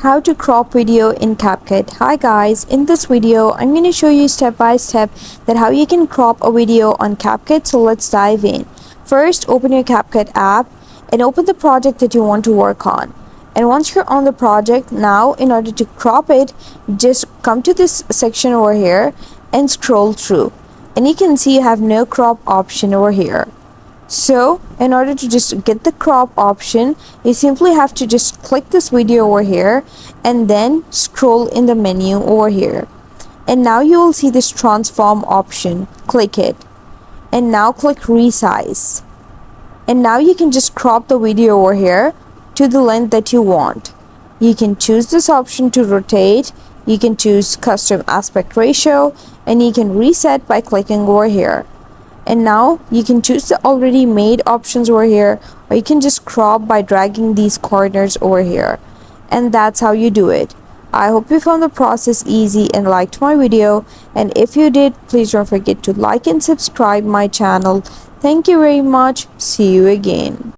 How to crop video in CapCut. Hi guys, in this video I'm going to show you step by step that how you can crop a video on CapCut. So let's dive in. First, open your CapCut app and open the project that you want to work on. And once you're on the project, now in order to crop it, just come to this section over here and scroll through, and you can see you have no crop option over here. So in order to just get the crop option, you simply have to just click this video over here and then scroll in the menu over here, and now you will see this transform option. Click it and now click resize, and now you can just crop the video over here to the length that you want. You can choose this option to rotate, you can choose custom aspect ratio, and you can reset by clicking over here. And now you can choose the already made options over here, or you can just crop by dragging these corners over here. And that's how you do it. I hope you found the process easy and liked my video, and if you did, please don't forget to like and subscribe my channel. Thank you very much. See you again.